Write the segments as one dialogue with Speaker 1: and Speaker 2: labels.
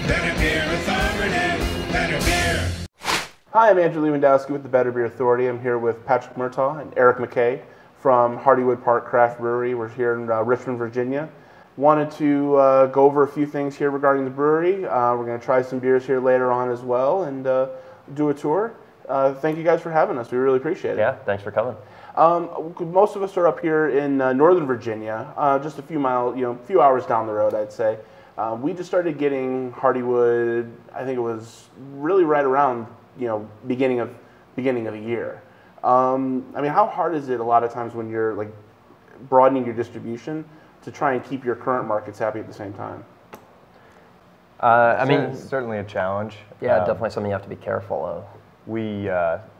Speaker 1: Better Beer Authority, Better Beer.
Speaker 2: Hi, I'm Andrew Lewandowski with the Better Beer Authority. I'm here with Patrick Murtaugh and Eric McKay from Hardywood Park Craft Brewery. We're here in Richmond, Virginia. Wanted to go over a few things here regarding the brewery. We're going to try some beers here later on as well and do a tour. Thank you guys for having us. We really appreciate it.
Speaker 3: Yeah, thanks for coming.
Speaker 2: Most of us are up here in Northern Virginia, just a few hours down the road, I'd say. We just started getting Hardywood, I think it was really right around beginning of the year. I mean, how hard is it a lot of times when you're like broadening your distribution to try and keep your current markets happy at the same time?
Speaker 4: I mean, certainly a challenge.
Speaker 3: Yeah, definitely something you have to be careful of.
Speaker 4: We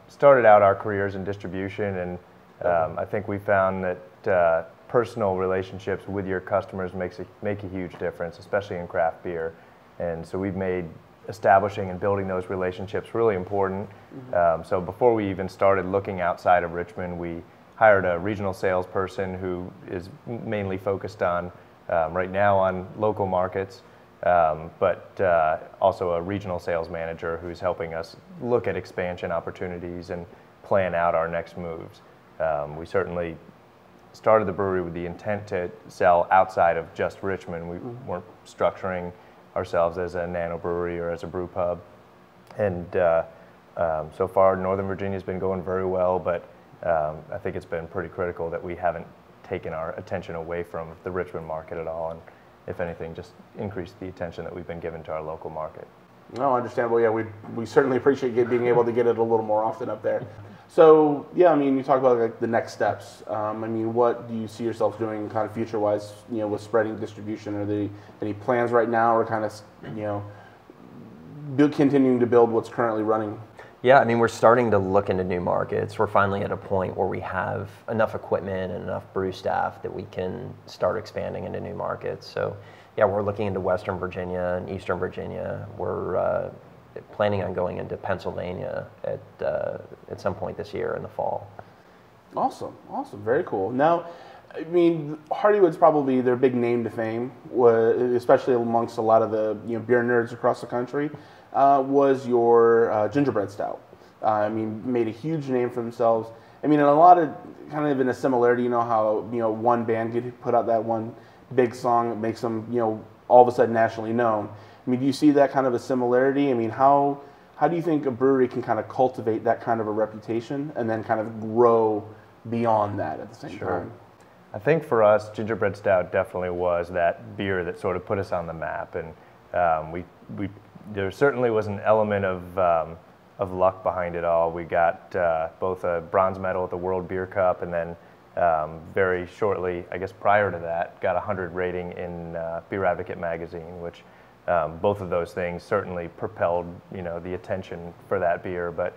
Speaker 4: started out our careers in distribution, and I think we found that personal relationships with your customers make a huge difference, especially in craft beer. And so we've made establishing and building those relationships really important. So before we even started looking outside of Richmond, we hired a regional salesperson who is mainly focused on, right now, on local markets, but also a regional sales manager who's helping us look at expansion opportunities and plan out our next moves. We certainly started the brewery with the intent to sell outside of just Richmond. We weren't structuring ourselves as a nano brewery or as a brew pub. And so far, Northern Virginia's been going very well, but I think it's been pretty critical that we haven't taken our attention away from the Richmond market at all, and if anything, just increased the attention that we've been given to our local market.
Speaker 2: No, understandable. Yeah, we certainly appreciate being able to get it a little more often up there. So, yeah, I mean, you talk about like the next steps. I mean, what do you see yourself doing kind of future-wise, with spreading distribution? Are there any plans right now, or kind of, continuing to build what's currently running?
Speaker 3: Yeah, I mean, we're starting to look into new markets. We're finally at a point where we have enough equipment and enough brew staff that we can start expanding into new markets. So, yeah, we're looking into Western Virginia and Eastern Virginia. We're planning on going into Pennsylvania at some point this year in the fall. Awesome,
Speaker 2: very cool. Now, I mean, Hardywood's probably their big name to fame, especially amongst a lot of the beer nerds across the country, was your gingerbread stout. I mean, made a huge name for themselves. I mean, and a lot of kind of in a similarity, how one band could put out that one big song that makes them all of a sudden nationally known. I mean, do you see that kind of a similarity? I mean, how do you think a brewery can kind of cultivate that kind of a reputation and then kind of grow beyond that at the same time?
Speaker 4: I think for us, gingerbread stout definitely was that beer that sort of put us on the map, and there certainly was an element of luck behind it all. We got both a bronze medal at the World Beer Cup, and then very shortly, I guess prior to that, got a 100 rating in Beer Advocate magazine, which both of those things certainly propelled the attention for that beer. But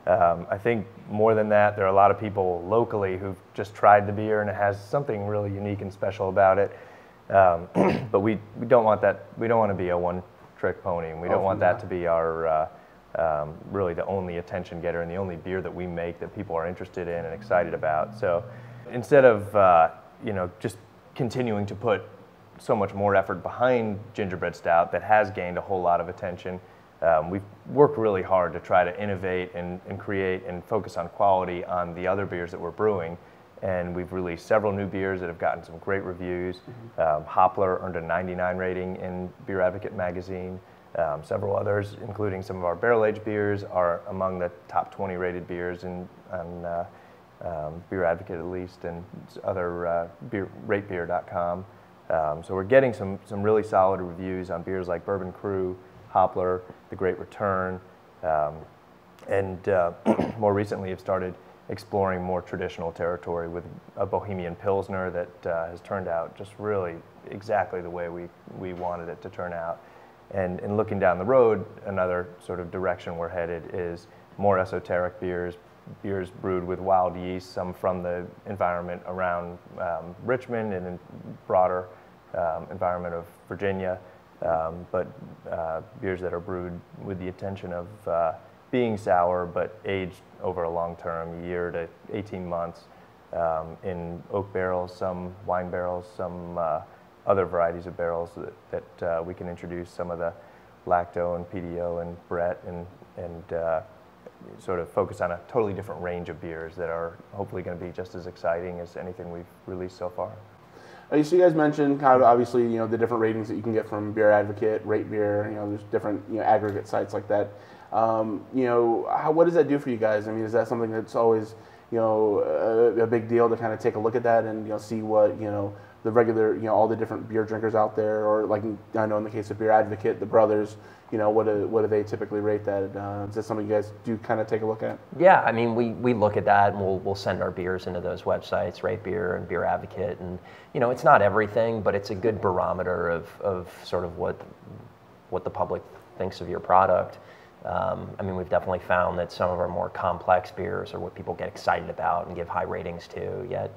Speaker 4: I think more than that, there are a lot of people locally who've just tried the beer and it has something really unique and special about it. But we don't want that. We don't want to be a one-trick pony, and we don't want that to be our really the only attention getter and the only beer that we make that people are interested in and excited about. So instead of just continuing to put so much more effort behind gingerbread stout that has gained a whole lot of attention, we've worked really hard to try to innovate and create and focus on quality on the other beers that we're brewing. And we've released several new beers that have gotten some great reviews. Hopler earned a 99 rating in Beer Advocate magazine. Several others, including some of our barrel-aged beers, are among the top 20 rated beers on Beer Advocate at least, and other ratebeer.com. So we're getting some really solid reviews on beers like Bourbon Crew, Hopler, The Great Return, and more recently have started exploring more traditional territory with a Bohemian Pilsner that has turned out just really exactly the way we wanted it to turn out. And looking down the road, another sort of direction we're headed is more esoteric beers brewed with wild yeast, some from the environment around Richmond and in broader environment of Virginia, but beers that are brewed with the intention of being sour but aged over a long term, year to 18 months, in oak barrels, some wine barrels, some other varieties of barrels that we can introduce some of the Lacto and PDO and Brett and sort of focus on a totally different range of beers that are hopefully going to be just as exciting as anything we've released so far.
Speaker 2: So you guys mentioned kind of obviously the different ratings that you can get from Beer Advocate, Rate Beer. There's different aggregate sites like that. What does that do for you guys? I mean, is that something that's always a big deal to kind of take a look at that and see what the regular all the different beer drinkers out there, or like I know in the case of Beer Advocate, the brothers, what do they typically rate that? Is that something you guys do kind of take a look at?
Speaker 3: Yeah, I mean, we look at that, and we'll send our beers into those websites, Rate Beer and Beer Advocate, and it's not everything, but it's a good barometer of sort of what the public thinks of your product. I mean, we've definitely found that some of our more complex beers are what people get excited about and give high ratings to, yet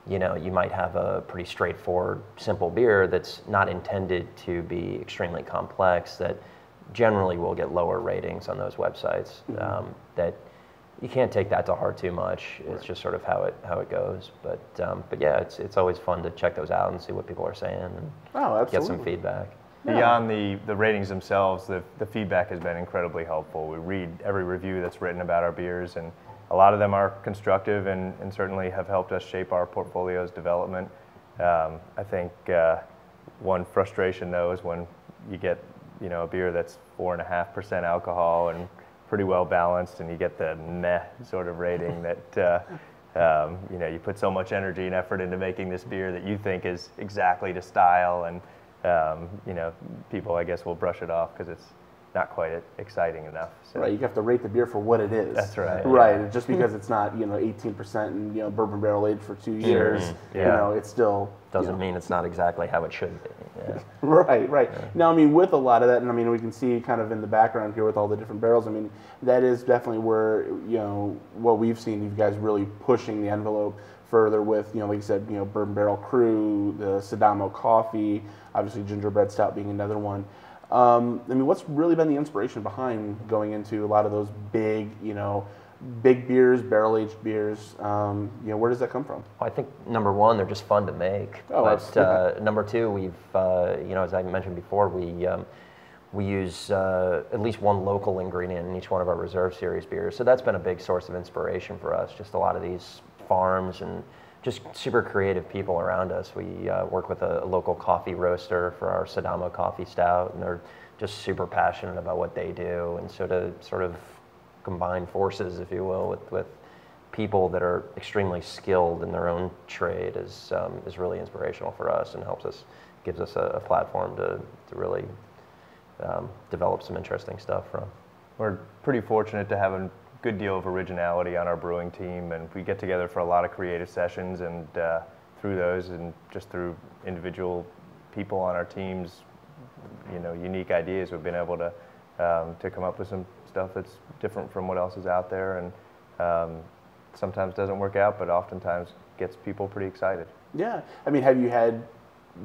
Speaker 3: you might have a pretty straightforward, simple beer that's not intended to be extremely complex that generally will get lower ratings on those websites. That you can't take that to heart too much. It's just sort of how it goes. But yeah, it's always fun to check those out and see what people are saying and get some feedback.
Speaker 4: Beyond the ratings themselves, the feedback has been incredibly helpful. We read every review that's written about our beers, and a lot of them are constructive and certainly have helped us shape our portfolio's development. I think one frustration, though, is when you get a beer that's 4.5% alcohol and pretty well balanced, and you get the meh sort of rating that you put so much energy and effort into making this beer that you think is exactly to style, and people, I guess, will brush it off because it's not quite exciting enough. So.
Speaker 2: Right, you have to rate the beer for what it is.
Speaker 4: That's right.
Speaker 2: Right, yeah. Just because it's not 18% and bourbon barrel aged for 2 years, it still
Speaker 3: doesn't mean it's not exactly how it should be. Yeah.
Speaker 2: Right. Yeah. Now, I mean, with a lot of that, and I mean, we can see kind of in the background here with all the different barrels. I mean, that is definitely where what we've seen you guys really pushing the envelope further with like you said, Bourbon Barrel Crew, the Sadamo Coffee, obviously Gingerbread Stout being another one. I mean, what's really been the inspiration behind going into a lot of those big beers, barrel-aged beers? Where does that come from?
Speaker 3: I think number one, they're just fun to make. But number two, we've as I mentioned before, we use at least one local ingredient in each one of our Reserve Series beers. So that's been a big source of inspiration for us. Just a lot of these farms and just super creative people around us. We work with a local coffee roaster for our Sadamo Coffee Stout, and they're just super passionate about what they do. And so to sort of combine forces, if you will, with people that are extremely skilled in their own trade is really inspirational for us, and gives us a platform to really develop some interesting stuff from.
Speaker 4: We're pretty fortunate to have a good deal of originality on our brewing team, and we get together for a lot of creative sessions, and through those and just through individual people on our teams, unique ideas, we've been able to come up with some stuff that's different from what else is out there, and sometimes doesn't work out, but oftentimes gets people pretty excited.
Speaker 2: Yeah, I mean, have you had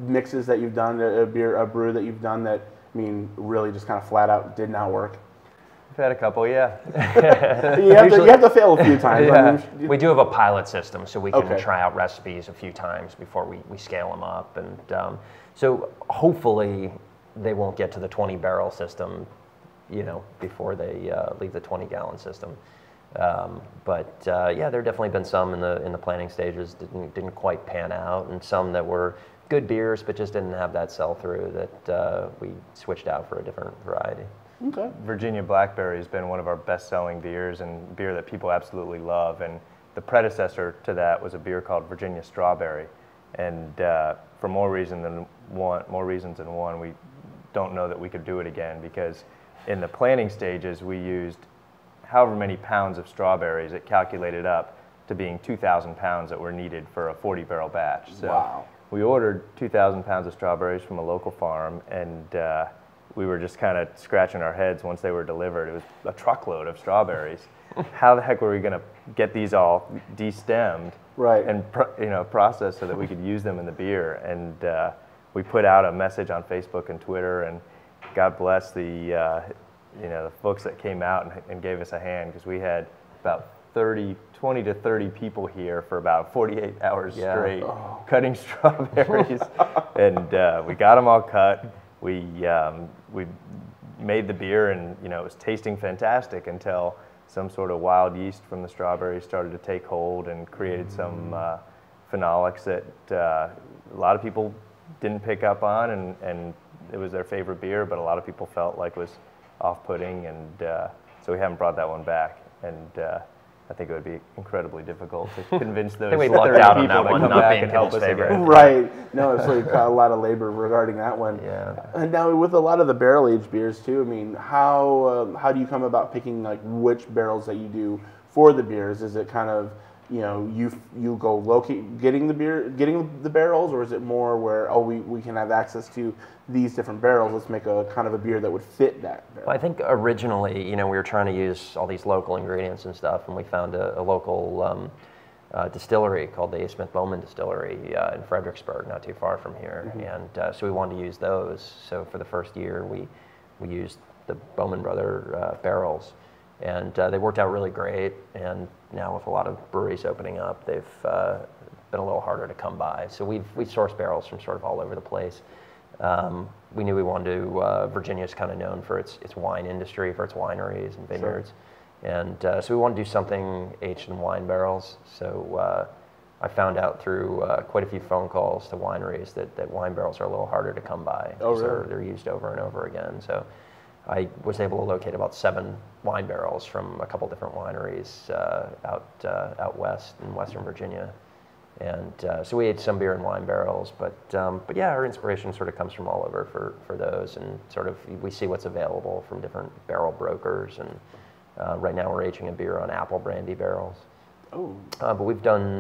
Speaker 2: mixes that you've done, a brew that you've done that, really just kind of flat out did not work?
Speaker 4: We've had a couple, yeah.
Speaker 2: you have to fail a few times.
Speaker 3: Yeah. We do have a pilot system, so we can try out recipes a few times before we scale them up. And so hopefully they won't get to the 20-barrel system, before they leave the 20-gallon system. But there have definitely been some in the planning stages that didn't quite pan out, and some that were good beers but just didn't have that sell-through that we switched out for a different variety.
Speaker 2: Okay.
Speaker 4: Virginia Blackberry has been one of our best-selling beers, and beer that people absolutely love. And the predecessor to that was a beer called Virginia Strawberry. And for more reasons than one, we don't know that we could do it again, because in the planning stages we used however many pounds of strawberries. It calculated up to being 2,000 pounds that were needed for a 40-barrel batch. So
Speaker 2: wow.
Speaker 4: We ordered 2,000 pounds of strawberries from a local farm, and we were just kind of scratching our heads once they were delivered. It was a truckload of strawberries. How the heck were we going to get these all destemmed and processed so that we could use them in the beer? And we put out a message on Facebook and Twitter, and God bless the folks that came out and gave us a hand, because we had about 20 to 30 people here for about 48 hours straight cutting strawberries, and we got them all cut. We made the beer, and it was tasting fantastic until some sort of wild yeast from the strawberries started to take hold and created some phenolics that a lot of people didn't pick up on, and it was their favorite beer, but a lot of people felt like was off-putting, and so we haven't brought that one back. And I think it would be incredibly difficult to convince those
Speaker 3: we
Speaker 4: 30
Speaker 3: lucked out on
Speaker 4: people
Speaker 3: that
Speaker 4: to
Speaker 3: one,
Speaker 4: come
Speaker 3: not
Speaker 4: back
Speaker 3: being
Speaker 4: and help
Speaker 3: people's
Speaker 4: us
Speaker 3: favorite.
Speaker 4: again.
Speaker 2: Right. No, it's like a lot of labor regarding that one.
Speaker 3: Yeah.
Speaker 2: And now with a lot of the barrel-aged beers too, I mean, how do you come about picking like which barrels that you do for the beers? Is it kind of, you go locate getting the barrels, or is it more where we can have access to these different barrels, let's make a kind of a beer that would fit that barrel?
Speaker 3: Well, I think originally, we were trying to use all these local ingredients and stuff, and we found a local distillery called the A. Smith Bowman Distillery in Fredericksburg, not too far from here, and so we wanted to use those. So for the first year, we used the Bowman Brother barrels, and they worked out really great. And now with a lot of breweries opening up, they've been a little harder to come by. So we sourced barrels from sort of all over the place. We knew we wanted to. Virginia's kind of known for its wine industry, for its wineries and vineyards, and so we wanted to do something aged in wine barrels. So I found out through quite a few phone calls to wineries that wine barrels are a little harder to come by.
Speaker 2: Oh, really?
Speaker 3: They're used over and over again. So I was able to locate about 7 wine barrels from a couple different wineries out west in Western Virginia. And so we ate some beer in wine barrels, but yeah, our inspiration sort of comes from all over for those, and sort of we see what's available from different barrel brokers. And right now we're aging a beer on apple brandy barrels.
Speaker 2: Oh.
Speaker 3: But we've done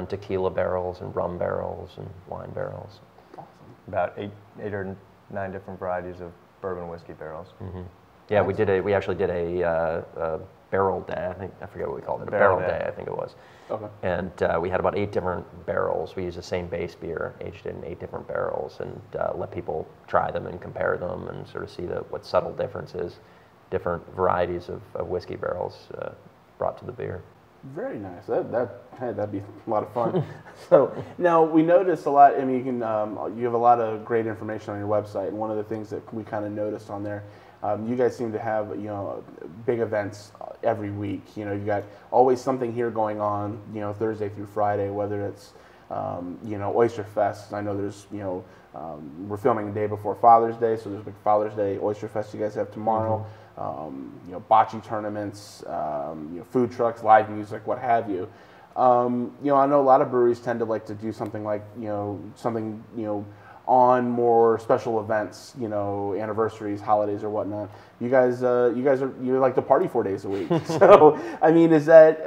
Speaker 3: tequila barrels and rum barrels and wine barrels.
Speaker 2: Awesome.
Speaker 4: About eight or 9 different varieties of bourbon whiskey barrels.
Speaker 3: Mm-hmm. Yeah, we actually did a barrel day. I forget what we called it. A
Speaker 4: Barrel
Speaker 3: barrel
Speaker 4: day.
Speaker 3: day, I think it was.
Speaker 2: Okay.
Speaker 3: And we had about 8 different barrels. We used the same base beer, aged in 8 different barrels, and let people try them and compare them and sort of see what subtle differences different varieties of whiskey barrels brought to the beer.
Speaker 2: Very nice. That'd be a lot of fun. So now we noticed a lot. I mean, you have a lot of great information on your website, and one of the things that we kind of noticed on there, you guys seem to have big events every week. You've got always something here going on. Thursday through Friday, whether it's Oyster Fest. I know there's we're filming the day before Father's Day, so there's a big Father's Day Oyster Fest you guys have tomorrow. Bocce tournaments, food trucks, live music, what have you. I know a lot of breweries tend to like to do something like something on more special events, anniversaries, holidays, or whatnot. You guys you're like to party 4 days a week. So I mean, is that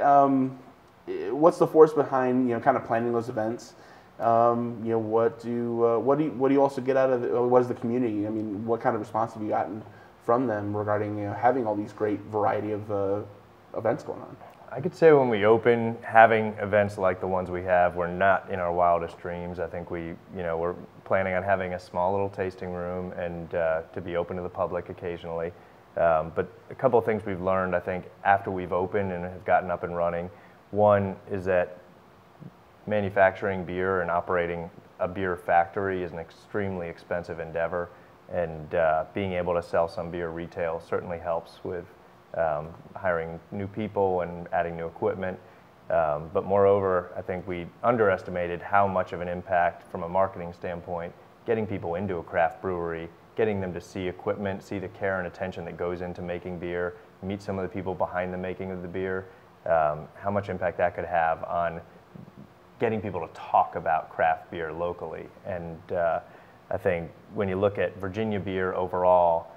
Speaker 2: what's the force behind kind of planning those events? What do you also get out of it? What is the community? I mean, what kind of response have you gotten from them regarding having all these great variety of events going on?
Speaker 4: I could say when we open, having events like the ones we have, we're not in our wildest dreams. I think we're planning on having a small little tasting room and to be open to the public occasionally. But a couple of things we've learned, I think, after we've opened and have gotten up and running. One is that manufacturing beer and operating a beer factory is an extremely expensive endeavor. And being able to sell some beer retail certainly helps with hiring new people and adding new equipment. But moreover, I think we underestimated how much of an impact from a marketing standpoint, getting people into a craft brewery, getting them to see equipment, see the care and attention that goes into making beer, meet some of the people behind the making of the beer, how much impact that could have on getting people to talk about craft beer locally. And I think when you look at Virginia beer overall,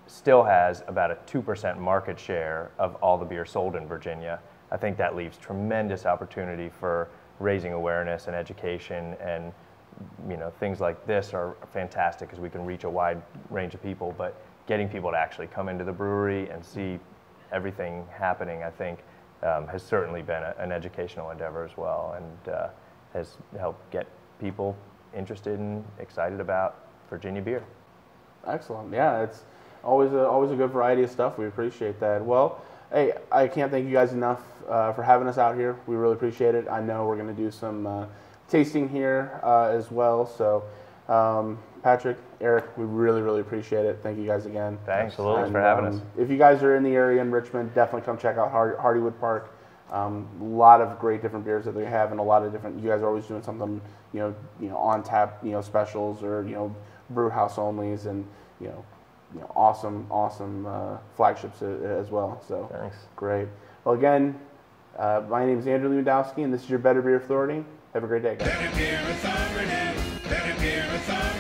Speaker 4: still has about a 2% market share of all the beer sold in Virginia. I think that leaves tremendous opportunity for raising awareness and education, and things like this are fantastic because we can reach a wide range of people, but getting people to actually come into the brewery and see everything happening, I think, has certainly been an educational endeavor as well, and has helped get people interested and excited about Virginia beer.
Speaker 2: Excellent. Yeah, it's always a good variety of stuff. We appreciate that. Well, hey, I can't thank you guys enough for having us out here. We really appreciate it. I know we're going to do some tasting here as well. So Patrick, Eric, we really, really appreciate it. Thank you guys again.
Speaker 4: Thanks
Speaker 3: Absolutely.
Speaker 4: for having us.
Speaker 2: If you guys are in the area in Richmond, definitely come check out Hardywood Park. A lot of great different beers that they have, and a lot of different. You guys are always doing something, on tap, specials or brew house onlys, and awesome flagships as well. So
Speaker 3: Thanks.
Speaker 2: great. Well, again, my name is Andrew Lewandowski, and this is your Better Beer Authority. Have a great day, guys.
Speaker 1: Better beer authority. Better beer authority.